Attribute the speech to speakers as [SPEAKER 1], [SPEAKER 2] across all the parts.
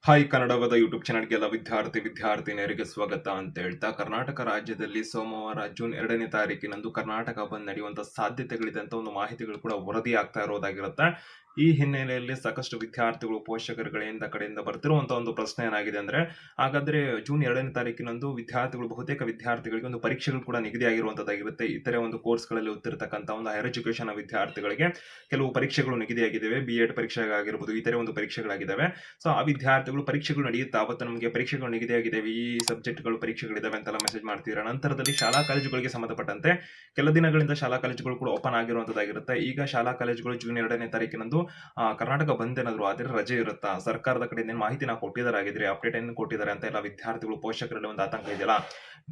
[SPEAKER 1] Hi ಕನ್ನಡವದ YouTube ಚಾನಲ್ಗೆಲ್ಲ ವಿದ್ಯಾರ್ಥಿನಿಯರಿಗೆ ಸ್ವಾಗತ ಅಂತ ಹೇಳ್ತಾ, ಕರ್ನಾಟಕ ರಾಜ್ಯದಲ್ಲಿ ಸೋಮವಾರ ಜೂನ್ 2ನೇ ತಾರೀಕಿನಂದು ಕರ್ನಾಟಕ ಬಂದ್ ನಡೆಯುವಂತ ಸಾಧ್ಯತೆಗಳಿದೆ ಅಂತ ಒಂದು ಮಾಹಿತಿಗಳು ಕೂಡ ವರದಿ ಆಗ್ತಾ ಇರೋದಾಗಿರುತ್ತೆ. ಈ ಹಿನ್ನೆಲೆಯಲ್ಲಿ ಸಾಕಷ್ಟು ವಿದ್ಯಾರ್ಥಿಗಳು ಕಡೆಯಿಂದ ಬರ್ತಿರುವಂತ ಒಂದು ಪ್ರಶ್ನೆ ಏನಾಗಿದೆ ಅಂದ್ರೆ, ಹಾಗಾದ್ರೆ ಜೂನ್ 2ನೇ ತಾರೀಕಿನಂದು ಬಹುತೇಕ ವಿದ್ಯಾರ್ಥಿಗಳಿಗೆ ಒಂದು ಪರೀಕ್ಷೆಗಳು ಕೂಡ ನಿಗದಿಯಾಗಿರುವಂತದ್ದಾಗಿರುತ್ತೆ. ಇತರೆ ಒಂದು ಕೋರ್ಸ್ಗಳಲ್ಲಿ ಓದ್ತಿರ್ತಕ್ಕಂಥ ಒಂದು ಹೈಯರ್ ಎಜುಕೇಶನ್ ವಿದ್ಯಾರ್ಥಿಗಳಿಗೆ ಕೆಲವು ಪರೀಕ್ಷೆಗಳು ನಿಗದಿಯಾಗಿದ್ದಾವೆ. BEd ಪರೀಕ್ಷೆಗಾಗಿರ್ಬೋದು, ಇತರೆ ಒಂದು ಪರೀಕ್ಷೆಗಳಾಗಿದ್ದಾವೆ. ಸೊ ಆ ವಿದ್ಯಾರ್ಥಿಗಳು ಪರೀಕ್ಷೆಗಳು ನಡೆಯುತ್ತಾ ಅವತ್ತು ನಮಗೆ ಪರೀಕ್ಷೆಗಳು ನಿಗದಿಯಾಗಿದ್ದಾವೆ, ಈ ಸಬ್ಜೆಕ್ಟ್ಗಳು ಪರೀಕ್ಷೆಗಳಿದಾವೆ ಅಂತೆಲ್ಲ ಮೆಸೇಜ್ ಮಾಡ್ತೀರಾ. ನಂತರದಲ್ಲಿ ಶಾಲಾ ಕಾಲೇಜುಗಳಿಗೆ ಸಂಬಂಧಪಟ್ಟಂತೆ ಕೆಲ ದಿನಗಳಿಂದ ಶಾಲಾ ಕಾಲೇಜುಗಳು ಕೂಡ ಓಪನ್ ಆಗಿರುವಂತದ್ದಾಗಿರುತ್ತೆ. ಈಗ ಶಾಲಾ ಕಾಲೇಜುಗಳು ಜೂನ್ 2ನೇ ತಾರೀಕಿನಂದು ಕರ್ನಾಟಕ ಬಂದ್ ಏನಾದ್ರು ಆದ್ರೆ ರಜೆ ಇರುತ್ತಾ, ಸರ್ಕಾರದ ಕಡೆಯಿಂದ ಮಾಹಿತಿನ ಕೊಟ್ಟಿದ್ದಾರೆ, ಆಗಿದ್ರೆ ಅಪ್ಡೇಟ್ ಏನು ಕೊಟ್ಟಿದ್ದಾರೆ ಅಂತ ಎಲ್ಲ ವಿದ್ಯಾರ್ಥಿಗಳು ಪೋಷಕರಲ್ಲಿ ಒಂದು ಆತಂಕ ಇದೆಯಲ್ಲ.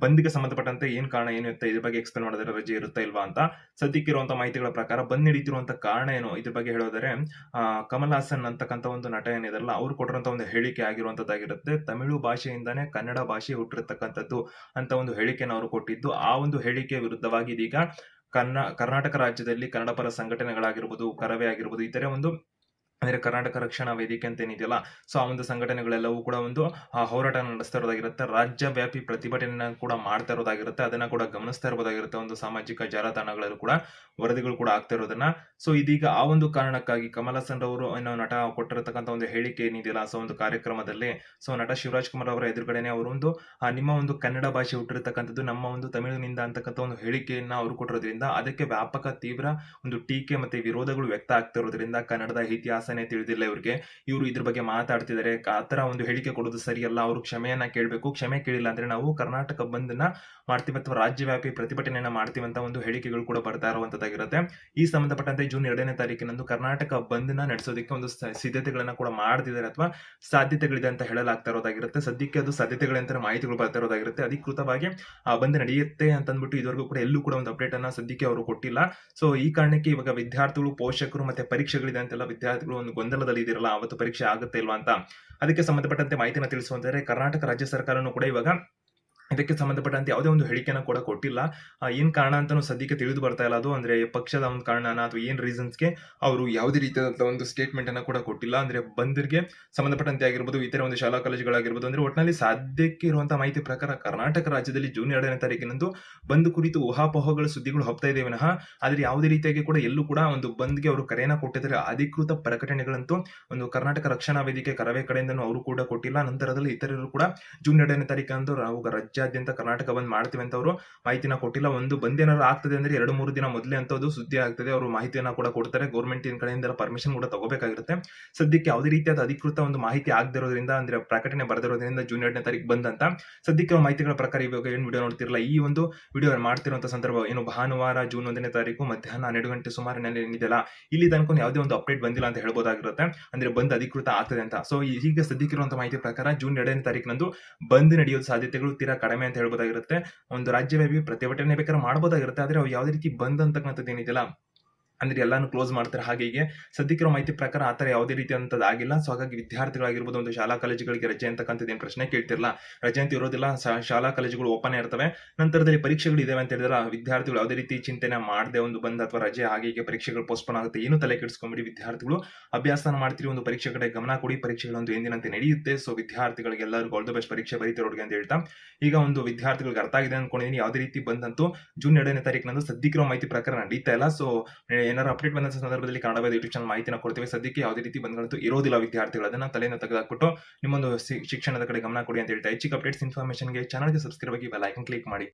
[SPEAKER 1] ಬಂದ್ಗೆ ಸಂಬಂಧಪಟ್ಟಂತೆ ಏನ್ ಕಾರಣ ಏನು ಇರುತ್ತೆ, ಇದ್ರ ಬಗ್ಗೆ ಎಕ್ಸ್ಪ್ಲೇನ್ ಮಾಡಿದ್ರೆ ರಜೆ ಇರುತ್ತಾ ಇಲ್ವಾ ಅಂತ. ಸದ್ಯಕ್ಕಿರುವಂತಹ ಮಾಹಿತಿಗಳ ಪ್ರಕಾರ ಬಂದ್ ನಡೀತಿರುವಂತ ಕಾರಣ ಏನು, ಇದ್ರ ಬಗ್ಗೆ ಹೇಳೋದರೆ ಕಮಲ್ ಹಾಸನ್ ಅಂತಕ್ಕಂಥ ಒಂದು ನಟ ಏನಿದಾರಲ್ಲ, ಅವ್ರು ಕೊಟ್ಟಿರುವಂತ ಒಂದು ಹೇಳಿಕೆ ಆಗಿರುವಂತದ್ದಾಗಿರುತ್ತೆ. ತಮಿಳು ಭಾಷೆಯಿಂದಾನೇ ಕನ್ನಡ ಭಾಷೆ ಹುಟ್ಟಿರ್ತಕ್ಕಂಥದ್ದು ಅಂತ ಒಂದು ಹೇಳಿಕೆಯನ್ನು ಅವರು ಕೊಟ್ಟಿದ್ದು. ಆ ಒಂದು ಹೇಳಿಕೆ ವಿರುದ್ಧವಾಗಿ ಇದೀಗ ಕರ್ನಾಟಕ ರಾಜ್ಯದಲ್ಲಿ ಕನ್ನಡ ಪರ ಸಂಘಟನೆಗಳಾಗಿರ್ಬೋದು, ಕರವೇ ಆಗಿರ್ಬೋದು, ಇತರೆ ಒಂದು ಅಂದ್ರೆ ಕರ್ನಾಟಕ ರಕ್ಷಣಾ ವೇದಿಕೆ ಅಂತ ಏನಿದೆಯಲ್ಲ, ಸೊ ಆ ಒಂದು ಸಂಘಟನೆಗಳೆಲ್ಲವೂ ಕೂಡ ಒಂದು ಹೋರಾಟ ನಡೆಸ್ತಾ ಇರೋದಾಗಿರುತ್ತೆ. ರಾಜ್ಯ ವ್ಯಾಪಿ ಪ್ರತಿಭಟನೆ ಕೂಡ ಮಾಡ್ತಾ ಇರೋದಾಗಿರುತ್ತೆ. ಅದನ್ನ ಕೂಡ ಗಮನಿಸ್ತಾ ಇರಬಹುದಾಗಿರುತ್ತೆ ಒಂದು ಸಾಮಾಜಿಕ ಜಾಲತಾಣಗಳಲ್ಲೂ ಕೂಡ ವರದಿಗಳು ಕೂಡ ಆಗ್ತಾ ಇರೋದನ್ನ. ಸೊ ಇದೀಗ ಆ ಒಂದು ಕಾರಣಕ್ಕಾಗಿ ಕಮಲ್ ಹಾಸನ್ ಅವರು ಏನೋ ನಟ ಕೊಟ್ಟಿರತಕ್ಕಂಥ ಒಂದು ಹೇಳಿಕೆ ಏನಿದೆಯಲ್ಲ, ಸೊ ಒಂದು ಕಾರ್ಯಕ್ರಮದಲ್ಲಿ ಸೊ ನಟ ಶಿವರಾಜ್ ಕುಮಾರ್ ಅವರ ಎದುರುಗಡೆನೆ ಅವರು ಒಂದು ನಿಮ್ಮ ಒಂದು ಕನ್ನಡ ಭಾಷೆ ಹುಟ್ಟಿರ್ತಕ್ಕಂಥದ್ದು ನಮ್ಮ ಒಂದು ತಮಿಳಿನಿಂದ ಅಂತಕ್ಕಂಥ ಒಂದು ಹೇಳಿಕೆಯನ್ನ ಅವರು ಕೊಟ್ಟಿರೋದ್ರಿಂದ ಅದಕ್ಕೆ ವ್ಯಾಪಕ ತೀವ್ರ ಒಂದು ಟೀಕೆ ಮತ್ತೆ ವಿರೋಧಗಳು ವ್ಯಕ್ತ ಆಗ್ತಾ ಇರೋದ್ರಿಂದ ಕನ್ನಡದ ಇತಿಹಾಸ ತಿಳಿದಿಲ್ಲ ಇವ್ರಿಗೆ, ಇವರು ಇದ್ರ ಬಗ್ಗೆ ಮಾತಾಡ್ತಿದ್ದಾರೆ, ಆತರ ಒಂದು ಹೇಳಿಕೆ ಕೊಡೋದು ಸರಿಯಲ್ಲ, ಅವರು ಕ್ಷಮೆಯನ್ನ ಕೇಳಬೇಕು, ಕ್ಷಮೆ ಕೇಳಿಲ್ಲ ಅಂದ್ರೆ ನಾವು ಕರ್ನಾಟಕ ಬಂದ್ನ ಮಾಡ್ತೀವಿ ಅಥವಾ ರಾಜ್ಯವ್ಯಾಪಿ ಪ್ರತಿಭಟನೆಯನ್ನ ಮಾಡ್ತೀವಿ ಅಂತ ಒಂದು ಹೇಳಿಕೆಗಳು ಕೂಡ ಬರ್ತಾ ಇರುವಂತದ್ದಾಗಿರುತ್ತೆ. ಈ ಸಂಬಂಧಪಟ್ಟಂತೆ ಜೂನ್ 2ನೇ ತಾರೀಕಿನಂದು ಕರ್ನಾಟಕ ಬಂದ್ನ ನಡೆಸೋದಕ್ಕೆ ಒಂದು ಸಿದ್ಧತೆಗಳನ್ನ ಕೂಡ ಮಾಡ್ತಿದ್ದಾರೆ ಅಥವಾ ಸಾಧ್ಯತೆಗಳಿದೆ ಅಂತ ಹೇಳಲಾಗ್ತಾ ಇರೋದಾಗಿರುತ್ತೆ. ಸದ್ಯಕ್ಕೆ ಅದು ಸಾಧ್ಯತೆಗಳಂತ ಮಾಹಿತಿಗಳು ಬರ್ತಾ ಇರೋದಾಗಿರುತ್ತೆ. ಅಧಿಕೃತವಾಗಿ ಬಂದ್ ನಡೆಯುತ್ತೆ ಅಂತ ಅಂದ್ಬಿಟ್ಟು ಇದುವರೆಗೂ ಕೂಡ ಎಲ್ಲೂ ಕೂಡ ಒಂದು ಅಪ್ಡೇಟ್ ಅನ್ನ ಸದ್ಯಕ್ಕೆ ಅವರು ಕೊಟ್ಟಿಲ್ಲ. ಸೊ ಈ ಕಾರಣಕ್ಕೆ ಇವಾಗ ವಿದ್ಯಾರ್ಥಿಗಳು, ಪೋಷಕರು ಮತ್ತೆ ಪರೀಕ್ಷೆಗಳಿದೆ ಅಂತೆಲ್ಲ ವಿದ್ಯಾರ್ಥಿಗಳು ಒಂದು ಗೊಂದಲದಲ್ಲಿ ಇದಿರಲ್ಲ, ಅವತ್ತು ಪರೀಕ್ಷೆ ಆಗುತ್ತೆ ಇಲ್ವಾ ಅಂತ. ಅದಕ್ಕೆ ಸಂಬಂಧಪಟ್ಟಂತೆ ಮಾಹಿತಿನ ತಿಳಿಸುವಂತಾರೆ ಕರ್ನಾಟಕ ರಾಜ್ಯ ಸರ್ಕಾರನು ಕೂಡ ಇವಾಗ ಇದಕ್ಕೆ ಸಂಬಂಧಪಟ್ಟಂತೆ ಯಾವುದೇ ಒಂದು ಹೇಳಿಕೆನ ಕೂಡ ಕೊಟ್ಟಿಲ್ಲ. ಏನ್ ಕಾರಣ ಅಂತಾನು ಸದ್ಯಕ್ಕೆ ತಿಳಿದು ಬರ್ತಾ ಇಲ್ಲ. ಅದು ಅಂದ್ರೆ ಪಕ್ಷದ ಒಂದು ಕಾರಣನ ಅಥವಾ ಏನ್ ರೀಸನ್ಸ್ಗೆ ಅವರು ಯಾವುದೇ ರೀತಿಯಾದಂತಹ ಒಂದು ಸ್ಟೇಟ್ಮೆಂಟ್ ಅನ್ನ ಕೂಡ ಕೊಟ್ಟಿಲ್ಲ. ಅಂದ್ರೆ ಬಂದ್ಗೆ ಸಂಬಂಧಪಟ್ಟಂತೆ ಆಗಿರ್ಬೋದು, ಇತರ ಒಂದು ಶಾಲಾ ಕಾಲೇಜುಗಳಾಗಿರ್ಬೋದು, ಅಂದ್ರೆ ಒಟ್ಟಿನಲ್ಲಿ ಸಾಧ್ಯಕ್ಕೆ ಇರುವಂತಹ ಮಾಹಿತಿ ಪ್ರಕಾರ ಕರ್ನಾಟಕ ರಾಜ್ಯದಲ್ಲಿ ಜೂನ್ 2ನೇ ತಾರೀಕಿನಂದು ಬಂದ್ ಕುರಿತು ಊಹಾಪೋಹಗಳ ಸುದ್ದಿಗಳು ಹೋಗ್ತಾ ಇದೆ ವಿನಃ ಆದ್ರೆ ಯಾವುದೇ ರೀತಿಯಾಗಿ ಕೂಡ ಎಲ್ಲೂ ಕೂಡ ಒಂದು ಬಂದ್ಗೆ ಅವರು ಕರೆಯನ್ನ ಕೊಟ್ಟಿದ್ದಾರೆ. ಅಧಿಕೃತ ಪ್ರಕಟಣೆಗಳಂತೂ ಒಂದು ಕರ್ನಾಟಕ ರಕ್ಷಣಾ ವೇದಿಕೆ ಕರವೇ ಕಡೆಯಿಂದನೂ ಅವರು ಕೂಡ ಕೊಟ್ಟಿಲ್ಲ. ನಂತರದಲ್ಲಿ ಇತರರು ಕೂಡ ಜೂನ್ 2ನೇ ತಾರೀಕಂದು ರಾಜ್ಯಾದ್ಯಂತ ಕರ್ನಾಟಕ ಬಂದ್ ಮಾಡ್ತೀವಿ ಅಂತ ಅವರು ಮಾಹಿತಿನ ಕೊಟ್ಟಿಲ್ಲ. ಒಂದು ಬಂದ್ ಏನಾದ್ರು ಆಗ್ತದೆ ಅಂದ್ರೆ 2-3 ದಿನ ಮೊದಲೇ ಅಂತದ್ದು ಸುದ್ದಿ ಆಗ್ತದೆ, ಅವರು ಮಾಹಿತಿಯನ್ನ ಕೂಡ ಕೊಡ್ತಾರೆ. ಗೌರ್ಮೆಂಟ್ ಕಡೆಯಿಂದ ಪರ್ಮಿಷನ್ ಕೂಡ ತಗೋಬೇಕಾಗಿರುತ್ತೆ. ಸದ್ಯಕ್ಕೆ ಯಾವುದೇ ರೀತಿಯಾದ ಅಧಿಕೃತ ಒಂದು ಮಾಹಿತಿ ಆಗದಿರೋದ್ರಿಂದ, ಅಂದ್ರೆ ಪ್ರಕಟಣೆ ಬರೆದಿರೋದ್ರಿಂದ ಜೂನ್ 2ನೇ ತಾರೀಕು ಬಂದ್ ಅಂತ ಸದ್ಯಕ್ಕೆ ಮಾಹಿತಿಗಳ ಪ್ರಕಾರ ಇವಾಗ ಏನ್ ವಿಡಿಯೋ ನೋಡ್ತಿರಲ್ಲ, ಈ ಒಂದು ವಿಡಿಯೋ ಮಾಡ್ತಿರುವಂತ ಸಂದರ್ಭ ಏನು ಭಾನುವಾರ ಜೂನ್ 1ನೇ ತಾರೀಕು ಮಧ್ಯಾಹ್ನ 12 ಗಂಟೆ ಸುಮಾರಿನಲ್ಲಿ ಏನಿದೆಯಲ್ಲ, ಇಲ್ಲಿ ತನಕ ಯಾವುದೇ ಒಂದು ಅಪ್ಡೇಟ್ ಬಂದಿಲ್ಲ ಅಂತ ಹೇಳ್ಬೋದಾಗಿರುತ್ತೆ. ಅಂದ್ರೆ ಬಂದ್ ಅಧಿಕೃತ ಆಗ್ತದೆ ಅಂತ. ಸೊ ಈಗ ಸದ್ಯಕ್ಕಿರುವಂತಹ ಮಾಹಿತಿ ಪ್ರಕಾರ ಜೂನ್ 2ನೇ ತಾರೀಕಿನಂದು ಬಂದ್ ನಡೆಯುವ ಸಾಧ್ಯತೆಗಳು ತೀರಾ ಕಡಿಮೆ ಅಂತ ಹೇಳ್ಬೋದಾಗಿರುತ್ತೆ. ಒಂದು ರಾಜ್ಯವ್ಯಾಪಿ ಪ್ರತಿಭಟನೆ ಬೇಕಾದ್ರೆ ಮಾಡಬಹುದಾಗಿರುತ್ತೆ, ಆದ್ರೆ ಯಾವುದೇ ರೀತಿ ಬಂದ್ ಅಂತಕ್ಕಂಥದ್ದು ಏನಿದೆಯಲ್ಲ ಅಂದ್ರೆ ಎಲ್ಲಾನು ಕ್ಲೋಸ್ ಮಾಡ್ತಾರೆ. ಹಾಗೆ ಸದ್ಯಕ್ಕಿರೋ ಮಾಹಿತಿ ಪ್ರಕಾರ ಆತರ ಯಾವುದೇ ರೀತಿಯಂತದ್ದು ಆಗಿಲ್ಲ. ಸೊ ಹಾಗಾಗಿ ವಿದ್ಯಾರ್ಥಿಗಳಾಗಿರ್ಬೋದು, ಒಂದು ಶಾಲಾ ಕಾಲೇಜುಗಳಿಗೆ ರಜೆ ಅಂತಕ್ಕಂಥದ್ದು ಏನ್ ಪ್ರಶ್ನೆ ಕೇಳ್ತಿರಲ್ಲ, ರಜೆ ಅಂತ ಇರೋದಿಲ್ಲ. ಶಾಲಾ ಕಾಲೇಜುಗಳು ಓಪನ್ ಇರ್ತವೆ. ನಂತರದಲ್ಲಿ ಪರೀಕ್ಷೆಗಳು ಇದಾವೆ ಅಂತ ಹೇಳಿದ್ರೆ ವಿದ್ಯಾರ್ಥಿಗಳು ಯಾವುದೇ ರೀತಿ ಚಿಂತನೆ ಮಾಡದೆ ಒಂದು ಬಂದ್ ಅಥವಾ ರಜೆ ಹಾಗೆ ಪರೀಕ್ಷೆಗಳು ಪೋಸ್ಟ್ಪೋನ್ ಆಗುತ್ತೆ, ಏನು ತಲೆ ಕೆಡಿಸ್ಕೊಂಬಿಡಿ. ವಿದ್ಯಾರ್ಥಿಗಳು ಅಭ್ಯಾಸ ಮಾಡ್ತೀರಿ, ಒಂದು ಪರೀಕ್ಷೆ ಕಡೆ ಗಮನ ಕೊಡಿ, ಪರೀಕ್ಷೆಗಳೊಂದು ಎಂದಿನಂತೆ ನಡೆಯುತ್ತೆ. ಸೊ ವಿದ್ಯಾರ್ಥಿಗಳಿಗೆ ಎಲ್ಲರಿಗೂ ಆಲ್ ದ ಬೆಸ್ಟ್ ಪರೀಕ್ಷೆ ಬರೀತಿರೋರಿಗೆ ಅಂತ ಹೇಳ್ತಾ, ಈಗ ಒಂದು ವಿದ್ಯಾರ್ಥಿಗಳಿಗೆ ಅರ್ಥ ಆಗಿದೆ ಅನ್ಕೊಂಡಿದ್ದೀನಿ. ಯಾವುದೇ ರೀತಿ ಬಂದಂತೂ ಜೂನ್ 2ನೇ ತಾರೀಕಿನಂದು ಸದ್ಯಕ್ಕಿರೋ ಮಾಹಿತಿ ಪ್ರಕಾರ ನಡೀತಾ ಇಲ್ಲ. ಸೊ ಏನಾದ್ರು ಅಪ್ಡೇಟ್ ಬಂದ ಸಂದರ್ಭದಲ್ಲಿ ಕನ್ನಡ ಯೂಟ್ಯೂಬ್ ಚಾನಲ್ ಮಾಹಿತಿನ ಕೊಡ್ತೀವಿ. ಸದ್ಯಕ್ಕೆ ಯಾವುದೇ ರೀತಿ ಬಂದ್ಗಳಂತೂ ಇರೋದಿಲ್ಲ. ವಿದ್ಯಾರ್ಥಿಗಳು ಅದನ್ನ ತಲೆಯಿಂದ ತೆಗೆದುಹಾಕ್ಬಿಟ್ಟು ನಿಮ್ಮೊಂದು ಶಿಕ್ಷಣದ ಕಡೆ ಗಮನ ಕೊಡಿ ಅಂತ ಹೇಳ್ತಾ, ಹೆಚ್ಚಿಗೆ ಅಪ್ಡೇಟ್ಸ್ ಇನ್ಫಾರ್ಮೇಷನ್ಗೆ ಚಾನಲ್ಗೆ ಸಬ್ಸ್ಕ್ರೈಬ್ ಆಗಿ ಬೆಲ್ ಐಕಾನ್ ಕ್ಲಿಕ್ ಮಾಡಿ.